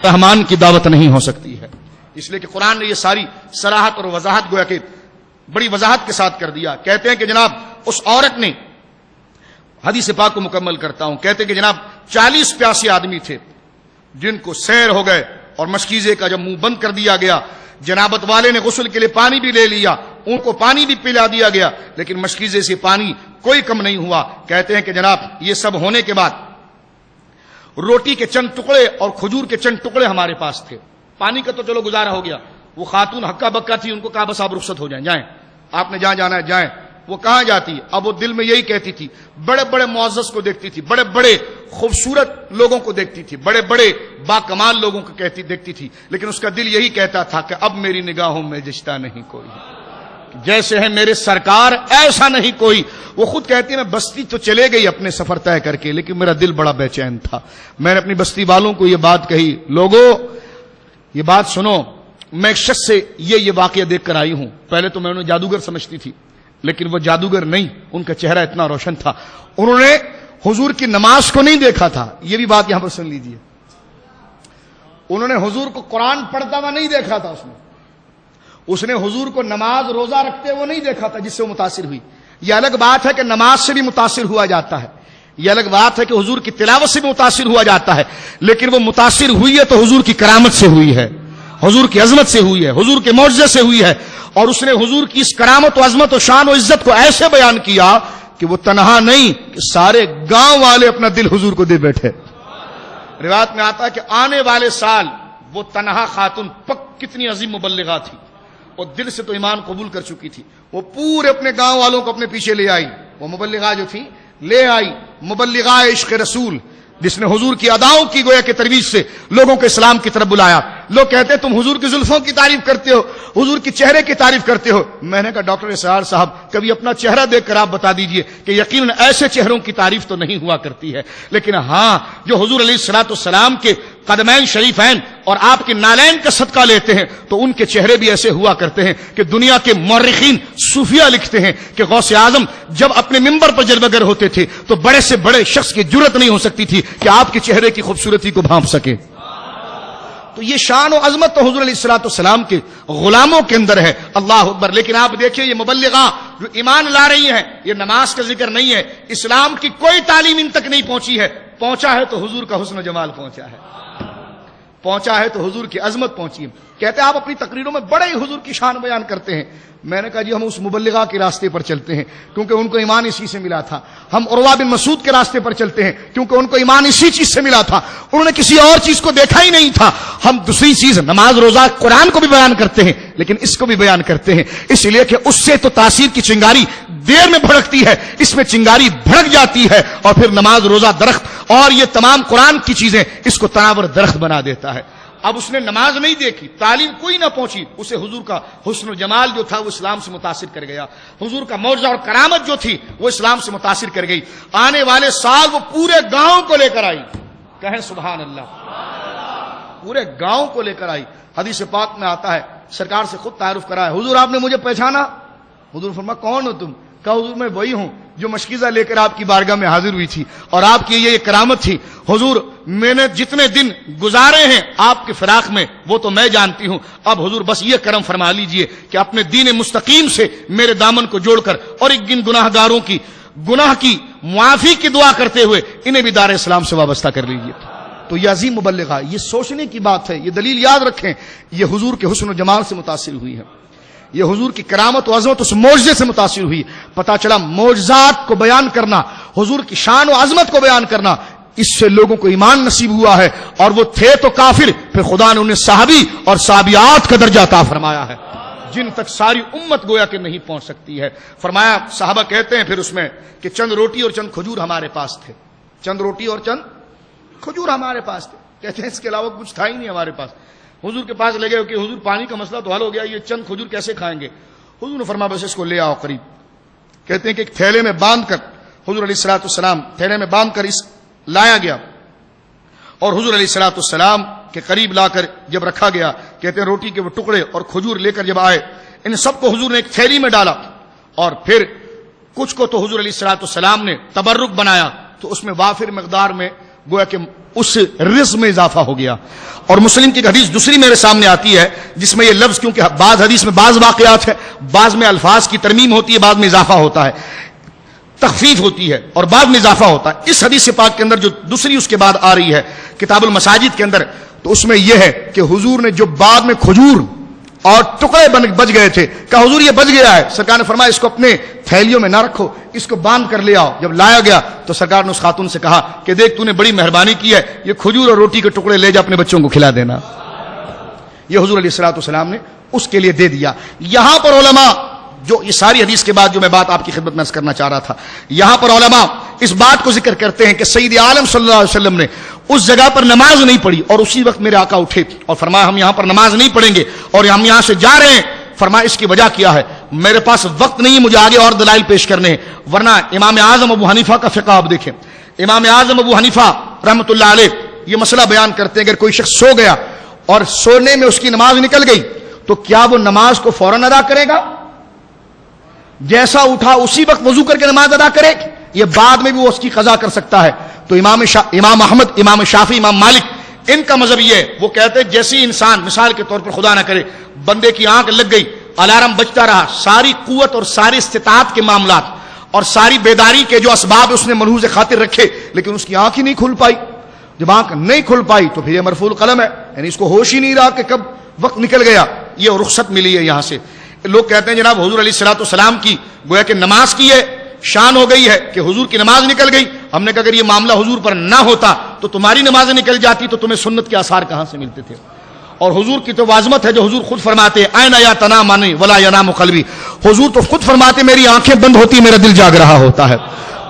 رحمان کی دعوت نہیں ہو سکتی ہے. اس لیے کہ قرآن نے یہ ساری صراحت اور وضاحت گویا کہ بڑی وضاحت کے ساتھ کر دیا. کہتے ہیں کہ جناب اس عورت نے، حدیث پاک کو مکمل کرتا ہوں، کہتے ہیں کہ جناب 40 پیاسے آدمی تھے جن کو سیر ہو گئے اور مشکیزے کا جب منہ بند کر دیا گیا، جنابت والے نے غسل کے لیے پانی بھی لے لیا، ان کو پانی بھی پلا دیا گیا، لیکن مشکیزے سے پانی کوئی کم نہیں ہوا. کہتے ہیں کہ جناب یہ سب ہونے کے بعد روٹی کے چند ٹکڑے اور کھجور کے چند ٹکڑے ہمارے پاس تھے. پانی کا تو چلو گزارا ہو گیا. وہ خاتون ہکا بکا تھی، ان کو کہا بس آپ رخصت ہو جائیں، جائیں آپ نے جہاں جانا ہے جائیں. وہ کہاں جاتی؟ اب وہ دل میں یہی کہتی تھی، بڑے بڑے معزز کو دیکھتی تھی، بڑے بڑے خوبصورت لوگوں کو دیکھتی تھی، بڑے بڑے با کمال لوگوں کو دیکھتی تھی، لیکن اس کا دل یہی کہتا تھا کہ اب میری نگاہوں میں جچتا نہیں کوئی، جیسے ہے میرے سرکار ایسا نہیں کوئی. وہ خود کہتی ہے میں بستی تو چلے گئی اپنے سفر طے کر کے، لیکن میرا دل بڑا بے چین تھا. میں نے اپنی بستی والوں کو یہ بات کہی، لوگوں یہ بات سنو، میں ایک شخص سے یہ واقعہ دیکھ کر آئی ہوں. پہلے تو میں انہیں جادوگر سمجھتی تھی، لیکن وہ جادوگر نہیں، ان کا چہرہ اتنا روشن تھا. انہوں نے حضور کی نماز کو نہیں دیکھا تھا، یہ بھی بات یہاں پر سن لیجئے. انہوں نے حضور کو قرآن پڑھتا ہوا نہیں دیکھا تھا، اس نے حضور کو نماز روزہ رکھتے ہوئے نہیں دیکھا تھا جس سے وہ متاثر ہوئی. یہ الگ بات ہے کہ نماز سے بھی متاثر ہوا جاتا ہے، یہ الگ بات ہے کہ حضور کی تلاوت سے بھی متاثر ہوا جاتا ہے، لیکن وہ متاثر ہوئی ہے تو حضور کی کرامت سے ہوئی ہے، حضور کی عظمت سے ہوئی ہے، حضور کے معجزے سے ہوئی ہے. اور اس نے حضور کی اس کرامت و عظمت و شان و عزت کو ایسے بیان کیا کہ وہ تنہا نہیں کہ سارے گاؤں والے اپنا دل حضور کو دے بیٹھے. روایت میں آتا ہے کہ آنے والے سال وہ تنہا خاتون کتنی عظیم مبلغہ تھی، اور دل سے تو ایمان قبول کر چکی تھی. وہ پورے اپنے گاؤں والوں کو اپنے پیچھے لے آئی. وہ مبلغہ جو تھی لے آئی، مبلغہ عشق رسول، جس نے حضور کی اداؤں کی گویا کہ ترویج سے لوگوں کو اسلام کی طرف بلایا. لوگ کہتے ہیں تم حضور کی زلفوں کی تعریف کرتے ہو، حضور کی چہرے کی تعریف کرتے ہو. میں نے کہا ڈاکٹر اسرار صاحب کبھی اپنا چہرہ دیکھ کر آپ بتا دیجئے کہ یقیناً ایسے چہروں کی تعریف تو نہیں ہوا کرتی ہے، لیکن ہاں جو حضور علیہ الصلوۃ والسلام کے قدمین شریفین اور آپ کے نالین کا صدقہ لیتے ہیں تو ان کے چہرے بھی ایسے ہوا کرتے ہیں کہ دنیا کے مورخین صوفیہ لکھتے ہیں کہ غوث اعظم جب اپنے منبر پر جلوہ گر ہوتے تھے تو بڑے سے بڑے شخص کی جرأت نہیں ہو سکتی تھی کہ آپ کے چہرے کی خوبصورتی کو بھانپ سکے. تو یہ شان و عظمت تو حضور علیہ الصلوۃ والسلام کے غلاموں کے اندر ہے. اللہ اکبر. لیکن آپ دیکھیں یہ مبلغاں جو ایمان لا رہی ہیں، یہ نماز کا ذکر نہیں ہے، اسلام کی کوئی تعلیم ان تک نہیں پہنچی ہے. پہنچا ہے تو حضور کا حسن و جمال پہنچا ہے، پہنچا ہے تو حضور کی عظمت پہنچی ہے. کہتے ہیں آپ اپنی تقریروں میں بڑے ہی حضور کی شان بیان کرتے ہیں. میں نے کہا جی ہم اس مبلغہ کے راستے پر چلتے ہیں کیونکہ ان کو ایمان اسی سے ملا تھا. ہم عروہ بن مسعود کے راستے پر چلتے ہیں کیونکہ ان کو ایمان اسی چیز سے ملا تھا، انہوں نے کسی اور چیز کو دیکھا ہی نہیں تھا. ہم دوسری چیز نماز روزہ قرآن کو بھی بیان کرتے ہیں لیکن اس کو بھی بیان کرتے ہیں اس لیے کہ اس سے تو تاثیر کی چنگاری دیر میں بھڑکتی ہے، اس میں چنگاری بھڑک جاتی ہے اور پھر نماز روزہ درخت اور یہ تمام قرآن کی چیزیں اس کو تناور درخت بنا دیتا ہے. اب اس نے نماز نہیں دیکھی، تعلیم کوئی نہ پہنچی، اسے حضور کا حسن و جمال جو تھا وہ اسلام سے متاثر کر گیا، حضور کا معجزہ اور کرامت جو تھی وہ اسلام سے متاثر کر گئی. آنے والے سال وہ پورے گاؤں کو لے کر آئی. کہیں سبحان اللہ. پورے گاؤں کو لے کر آئی. حدیث پاک میں آتا ہے، سرکار سے خود تعارف کرایا، حضور آپ نے مجھے پہچانا؟ حضور فرمایا کون ہو تم؟ کہا حضور میں وہی ہوں جو مشکیزہ لے کر آپ کی بارگاہ میں حاضر ہوئی تھی اور آپ کی یہ کرامت تھی. حضور میں نے جتنے دن گزارے ہیں آپ کے فراق میں وہ تو میں جانتی ہوں. اب حضور بس یہ کرم فرما لیجئے کہ اپنے دین مستقیم سے میرے دامن کو جوڑ کر اور ایک دن گناہ گاروں کی گناہ کی معافی کی دعا کرتے ہوئے انہیں بھی دار اسلام سے وابستہ کر لیجئے. تو یہ عظیم مبلغہ، یہ سوچنے کی بات ہے، یہ دلیل یاد رکھیں، یہ حضور کے حسن و جمال سے متاثر ہوئی ہے، یہ حضور کی کرامت و عظمت اس معجزے سے متاثر ہوئی. پتا چلا معجزات کو بیان کرنا، حضور کی شان و عظمت کو بیان کرنا، اس سے لوگوں کو ایمان نصیب ہوا ہے. اور وہ تھے تو کافر، پھر خدا نے انہیں صحابی اور صحابیات کا درجہ عطا فرمایا ہے جن تک ساری امت گویا کہ نہیں پہنچ سکتی ہے. فرمایا صحابہ کہتے ہیں پھر اس میں کہ چند روٹی اور چند کھجور ہمارے پاس تھے، چند روٹی اور چند کھجور ہمارے پاس تھے. کہتے ہیں اس کے علاوہ کچھ تھا ہی نہیں ہمارے پاس. حضور کے پاس لگے کہ حضور پانی کا مسئلہ تو حل ہو گیا، یہ چند کھجور کیسے کھائیں گے؟ حضور نے فرمایا بس اس کو لے آؤ قریب. کہتے ہیں کہ ایک تھیلے میں باندھ کر حضور علیہ الصلوۃ والسلام تھیلے میں باندھ کر اس لایا گیا اور حضور علیہ الصلوۃ والسلام کے قریب لا کر جب رکھا گیا، کہتے ہیں روٹی کے وہ ٹکڑے اور کھجور لے کر جب آئے، ان سب کو حضور نے ایک تھیلی میں ڈالا اور پھر کچھ کو تو حضور علیہ الصلوۃ والسلام نے تبرک بنایا تو اس میں وافر مقدار میں گویا کہ اس رزق میں اضافہ ہو گیا. اور مسلم کی حدیث دوسری میرے سامنے آتی ہے جس میں یہ لفظ، کیونکہ بعض حدیث میں بعض واقعات ہے، بعض میں الفاظ کی ترمیم ہوتی ہے، بعض میں اضافہ ہوتا ہے، تخفیف ہوتی ہے اور بعد میں اضافہ ہوتا ہے. اس حدیث پاک کے اندر جو دوسری اس کے بعد آ رہی ہے کتاب المساجد کے اندر، تو اس میں یہ ہے کہ حضور نے جو بعد میں کھجور اور ٹکڑے بچ گئے تھے، کہا حضور یہ بچ گیا ہے. سرکار نے فرمایا اس کو اپنے تھیلیوں میں نہ رکھو، اس کو باندھ کر لے آؤ. جب لایا گیا تو سرکار نے اس خاتون سے کہا کہ دیکھ تو نے بڑی مہربانی کی ہے، یہ کھجور اور روٹی کے ٹکڑے لے جا اپنے بچوں کو کھلا دینا. یہ حضور علیہ الصلوۃ والسلام نے اس کے لیے دے دیا. یہاں پر علماء، جو یہ ساری حدیث کے بعد جو میں بات آپ کی خدمت میں عرض کرنا چاہ رہا تھا، یہاں پر علماء اس بات کو ذکر کرتے ہیں کہ سید عالم صلی اللہ علیہ وسلم نے اس جگہ پر نماز نہیں پڑھی اور اسی وقت میرے آقا اٹھے اور فرمایا ہم یہاں پر نماز نہیں پڑھیں گے اور ہم یہاں سے جا رہے ہیں. فرمایا اس کی وجہ کیا ہے؟ میرے پاس وقت نہیں ہے، مجھے آگے اور دلائل پیش کرنے ہیں. ورنہ امام اعظم ابو حنیفہ کا فقہ آپ دیکھیں. امام اعظم ابو حنیفہ رحمۃ اللہ علیہ یہ مسئلہ بیان کرتے ہیں، اگر کوئی شخص سو گیا اور سونے میں اس کی نماز نکل گئی تو کیا وہ نماز کو فوراً ادا کرے گا؟ جیسا اٹھا اسی وقت وضو کر کے نماز ادا کرے؟ یہ بعد میں بھی وہ اس کی قضا کر سکتا ہے. تو امام احمد، امام شافعی، امام مالک، ان کا مذہب یہ ہے، وہ کہتے ہیں جیسی انسان مثال کے طور پر خدا نہ کرے بندے کی آنکھ لگ گئی، الارم بجتا رہا، ساری قوت اور ساری استطاعت کے معاملات اور ساری بیداری کے جو اسباب اس نے ملحوظ خاطر رکھے، لیکن اس کی آنکھ ہی نہیں کھل پائی. جب آنکھ نہیں کھل پائی تو پھر یہ مرفوع القلم ہے، یعنی اس کو ہوش ہی نہیں رہا کہ کب وقت نکل گیا. یہ رخصت ملی ہے یہاں سے. لوگ کہتے ہیں جناب حضور علیہ الصلوۃ والسلام کی گویا کہ نماز کی ہے شان ہو گئی ہے کہ حضور کی نماز نکل گئی. ہم نے کہا اگر یہ معاملہ حضور پر نہ ہوتا تو تمہاری نمازیں نکل جاتی تو تمہیں سنت کے آثار کہاں سے ملتے تھے؟ اور حضور کی تو عظمت ہے جو حضور خود فرماتے ہیں آئنا یا تنامانی ولا ینام قلبی. حضور تو خود فرماتے میری آنکھیں بند ہوتی میرا دل جاگ رہا ہوتا ہے.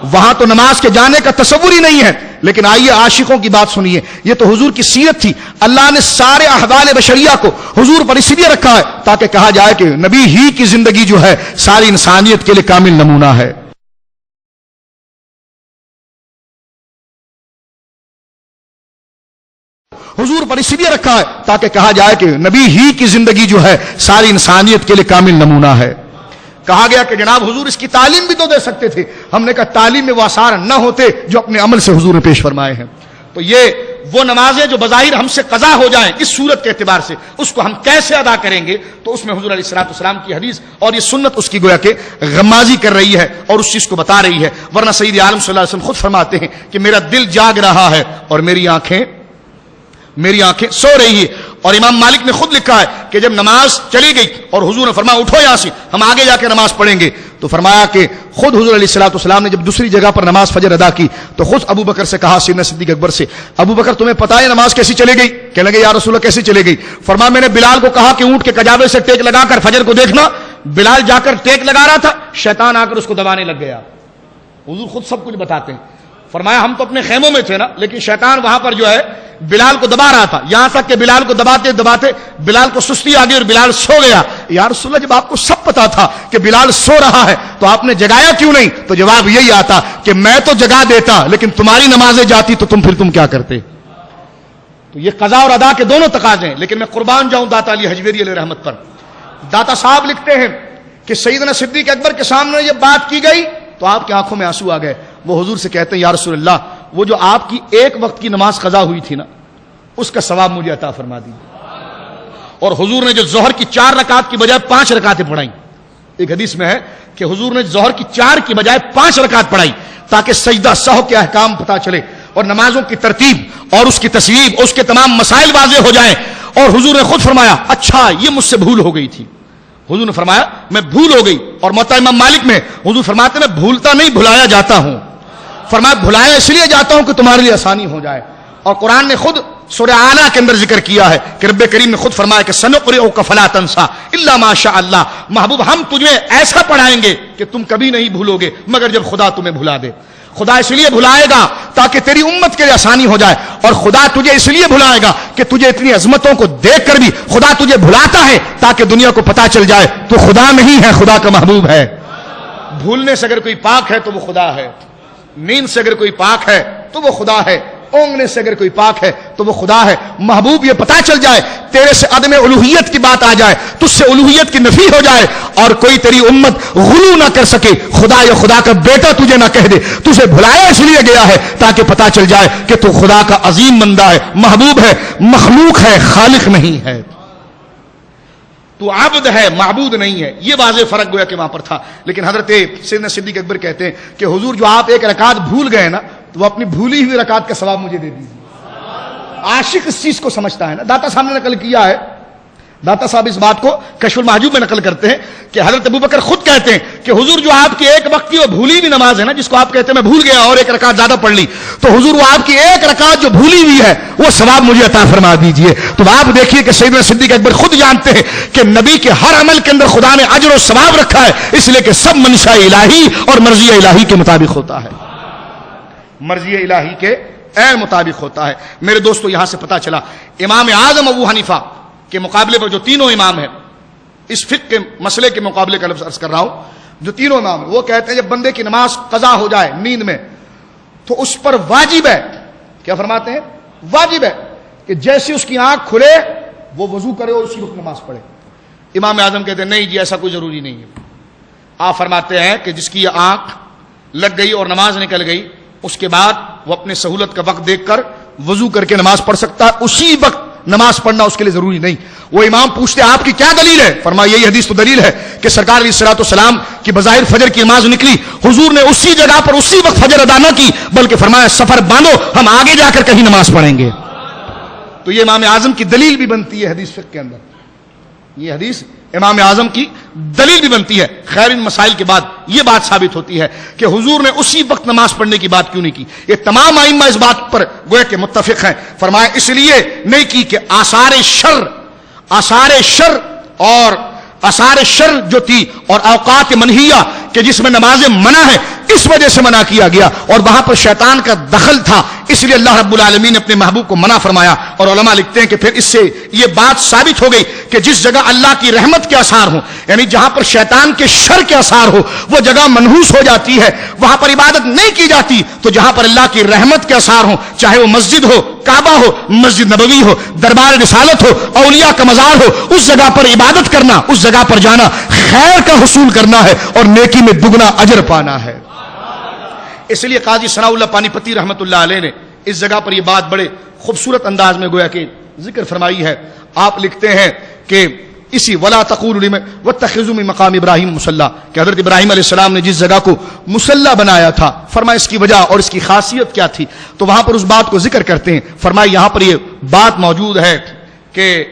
وہاں تو نماز کے جانے کا تصور ہی نہیں ہے. لیکن آئیے عاشقوں کی بات سنیے، یہ تو حضور کی سیرت تھی. اللہ نے سارے احوال بشریہ کو حضور پر اس لیے رکھا ہے تاکہ کہا جائے کہ نبی ہی کی زندگی جو ہے ساری انسانیت کے لیے کامل نمونہ ہے. حضور پر اس لیے رکھا ہے تاکہ کہا جائے کہ نبی ہی کی زندگی جو ہے ساری انسانیت کے لیے کامل نمونہ ہے. کہا گیا کہ جناب حضور اس کی تعلیم بھی تو دے سکتے تھے. ہم نے کہا تعلیم میں وہ آثار نہ ہوتے جو اپنے عمل سے حضور نے پیش فرمائے ہیں. تو یہ وہ نمازیں جو بظاہر ہم سے قضا ہو جائیں اس صورت کے اعتبار سے اس کو ہم کیسے ادا کریں گے، تو اس میں حضور علیہ الصلوۃ والسلام کی حدیث اور یہ سنت اس کی گویا کہ غمازی کر رہی ہے اور اس چیز کو بتا رہی ہے. ورنہ سید عالم صلی اللہ علیہ وسلم خود فرماتے ہیں کہ میرا دل جاگ رہا ہے اور میری آنکھیں سو رہی ہے. اور امام مالک نے خود لکھا ہے کہ جب نماز چلی گئی اور حضور نے فرمایا اٹھو یہاں سے ہم آگے جا کے نماز پڑھیں گے، تو فرمایا کہ خود حضور علیہ الصلوۃ والسلام نے جب دوسری جگہ پر نماز فجر ادا کی تو خود ابو بکر سے کہا، سیدنا صدیق اکبر سے، ابو بکر تمہیں پتا ہے نماز کیسی چلی گئی؟ کہنے لگے یا رسول اللہ کیسی چلی گئی؟ فرمایا میں نے بلال کو کہا کہ اونٹ کے کجاوے سے ٹیک لگا کر فجر کو دیکھنا. بلال جا کر ٹیک لگا رہا تھا، شیطان آ کر اس کو دبانے لگ گیا. حضور خود سب کچھ بتاتے ہیں. فرمایا ہم تو اپنے خیموں میں تھے نا، لیکن شیطان وہاں پر جو ہے بلال کو دبا رہا تھا، یہاں تک کہ بلال کو دباتے دباتے بلال کو سستی آ گئی اور بلال سو گیا. یا رسول اللہ جب آپ کو سب پتا تھا کہ بلال سو رہا ہے تو آپ نے جگایا کیوں نہیں؟ تو جواب یہی آتا کہ میں تو جگا دیتا لیکن تمہاری نمازیں جاتی تو تم کیا کرتے؟ تو یہ قضا اور ادا کے دونوں تقاضے ہیں. لیکن میں قربان جاؤں داتا علی حجویری علیہ رحمت پر. داتا صاحب لکھتے ہیں کہ سیدنا صدیق اکبر کے سامنے یہ بات کی گئی تو آپ کی آنکھوں میں آنسو آ گئے. وہ حضور سے کہتے ہیں یا رسول اللہ وہ جو آپ کی ایک وقت کی نماز قضا ہوئی تھی نا اس کا ثواب مجھے عطا فرما دیجیے. اور حضور نے جو ظہر کی 4 رکعت کی بجائے 5 رکعتیں پڑھائیں، ایک حدیث میں ہے کہ حضور نے ظہر کی 4 کی بجائے 5 رکعت پڑھائی تاکہ سجدہ سہو کے احکام پتہ چلے اور نمازوں کی ترتیب اور اس کی تصویب اور اس کے تمام مسائل واضح ہو جائیں. اور حضور نے خود فرمایا اچھا یہ مجھ سے بھول ہو گئی تھی. حضور نے فرمایا میں بھول ہو گئی. اور موطا امام مالک میں حضور فرماتے میں بھولتا نہیں بھلایا جاتا ہوں. فرمایا بھلایا اس لیے جاتا ہوں کہ تمہارے لیے آسانی ہو جائے. اور قرآن نے خود سورہ اعلیٰ کے اندر ذکر کیا ہے کہ رب کریم نے خود فرمایا کہ سنقرئک فلا تنسى الا ما شاء اللہ. محبوب ہم تجھے ایسا پڑھائیں گے کہ تم کبھی نہیں بھولو گے مگر جب خدا تمہیں بھلا دے. خدا اس لیے بھلائے گا تاکہ تیری امت کے لیے آسانی ہو جائے. اور خدا تجھے اس لیے بھلائے گا کہ تجھے اتنی عظمتوں کو دیکھ کر بھی خدا تجھے بھلاتا ہے تاکہ دنیا کو پتا چل جائے تو خدا نہیں ہے، خدا کا محبوب ہے. بھولنے سے اگر کوئی پاک ہے تو وہ خدا ہے، نیند سے اگر کوئی پاک ہے تو وہ خدا ہے، اونگنے سے اگر کوئی پاک ہے تو وہ خدا ہے. محبوب یہ پتا چل جائے تیرے سے عدم الوہیت کی بات آ جائے, تجھ سے الوہیت کی نفی ہو جائے, اور کوئی تیری امت غلو نہ کر سکے, خدا یا خدا کا بیٹا تجھے نہ کہہ دے, تجھے بھلایا اس لیے گیا ہے تاکہ پتا چل جائے کہ تو خدا کا عظیم بندہ ہے, محبوب ہے, مخلوق ہے, خالق نہیں ہے, تو عبد ہے, معبود نہیں ہے. یہ واضح فرق گویا کہ وہاں پر تھا. لیکن حضرت سیدنا صدیق اکبر کہتے ہیں کہ حضور جو آپ ایک رکعت بھول گئے نا, تو وہ اپنی بھولی ہوئی رکعت کا ثواب مجھے دے دیجیے. عاشق اس چیز کو سمجھتا ہے نا. داتا صاحب نے نقل کیا ہے, داتا صاحب اس بات کو کشف المحجوب میں نقل کرتے ہیں کہ حضرت ابوبکر خود کہتے ہیں کہ حضور جو آپ کی ایک وقت کی وہ بھولی ہوئی نماز ہے نا, جس کو آپ کہتے ہیں میں بھول گیا اور ایک رکعت زیادہ پڑھ لی, تو حضور وہ آپ کی ایک رکعت جو بھولی ہوئی ہے وہ ثواب مجھے عطا فرما دیجئے. تو آپ دیکھیے کہ سیدنا صدیق اکبر خود جانتے ہیں کہ نبی کے ہر عمل کے اندر خدا نے اجر و ثواب رکھا ہے, اس لیے کہ سب منشاء الہی اور مرضی الہی کے مطابق ہوتا ہے, مرضی الہی کے عین مطابق ہوتا ہے. میرے دوستو یہاں سے پتا چلا امام اعظم ابو حنیفہ کے مقابلے پر جو تینوں امام ہیں, اس فقہ کے مسئلے کے مقابلے کا لفظ عرض کر رہا ہوں, جو تینوں امام ہیں وہ کہتے ہیں جب بندے کی نماز قضا ہو جائے نیند میں تو اس پر واجب ہے, کیا فرماتے ہیں, واجب ہے کہ جیسے اس کی آنکھ کھلے وہ وضو کرے اور اسی وقت نماز پڑھے. امام اعظم کہتے ہیں نہیں جی ایسا کوئی ضروری نہیں ہے. آپ فرماتے ہیں کہ جس کی آنکھ لگ گئی اور نماز نکل گئی, اس کے بعد وہ اپنے سہولت کا وقت دیکھ کر وضو کر کے نماز پڑھ سکتا ہے, اسی وقت نماز پڑھنا اس کے لیے ضروری نہیں. وہ امام پوچھتے آپ کی کیا دلیل ہے؟ فرمایا یہی حدیث تو دلیل ہے کہ سرکار علیہ الصلوۃ والسلام کی بظاہر فجر کی نماز نکلی, حضور نے اسی جگہ پر اسی وقت فجر ادا نہ کی بلکہ فرمایا سفر باندھو ہم آگے جا کر کہیں نماز پڑھیں گے. تو یہ امام اعظم کی دلیل بھی بنتی ہے حدیث فقہ کے اندر, یہ حدیث امام اعظم کی دلیل بھی بنتی ہے. خیر ان مسائل کے بعد یہ بات ثابت ہوتی ہے کہ حضور نے اسی وقت نماز پڑھنے کی بات کیوں نہیں کی. یہ تمام ائمہ اس بات پر گویا کہ متفق ہیں. فرمایا اس لیے نہیں کی کہ آثار شر جو تھی اور اوقات منہیہ کہ جس میں نمازیں منع ہے اس وجہ سے منع کیا گیا, اور وہاں پر شیطان کا دخل تھا, اس لیے اللہ رب العالمین نے اپنے محبوب کو منع فرمایا. اور علماء لکھتے ہیں کہ پھر اس سے یہ بات ثابت ہو گئی کہ جس جگہ اللہ کی رحمت کے آثار ہوں, یعنی جہاں پر شیطان کے شر کے آثار ہو, وہ جگہ منحوس ہو جاتی ہے, وہاں پر عبادت نہیں کی جاتی. تو جہاں پر اللہ کی رحمت کے آثار ہوں, چاہے وہ مسجد ہو, کعبہ ہو, مسجد نبوی ہو, دربار رسالت ہو, اولیاء کا مزار ہو, اس جگہ پر عبادت کرنا, اس جگہ پر جانا خیر کا حصول کرنا ہے اور نیکی میں دگنا اجر پانا ہے. اس لیے قاضی ثناء اللہ پانی پتی رحمت اللہ علیہ نے اس جگہ پر یہ بات بڑے خوبصورت انداز میں گویا کہ ذکر فرمائی ہے. آپ لکھتے ہیں کہ اسی ولا تقولوا لمن واتخذوا من مقام ابراہیم مصلی, کہ حضرت ابراہیم علیہ السلام نے جس جگہ کو مصلی بنایا تھا, فرمایا اس کی وجہ اور اس کی خاصیت کیا تھی. تو وہاں پر اس بات کو ذکر کرتے ہیں. فرمایا یہاں پر یہ بات موجود ہے کہ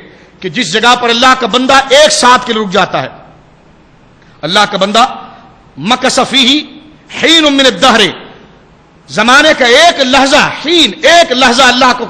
جس جگہ پر اللہ کا بندہ ایک ساتھ کے لیے رک جاتا ہے, اللہ کا بندہ مکث فیہ حین من الدہر, زمانے کا ایک لحظہ, حین ایک لحظہ اللہ کو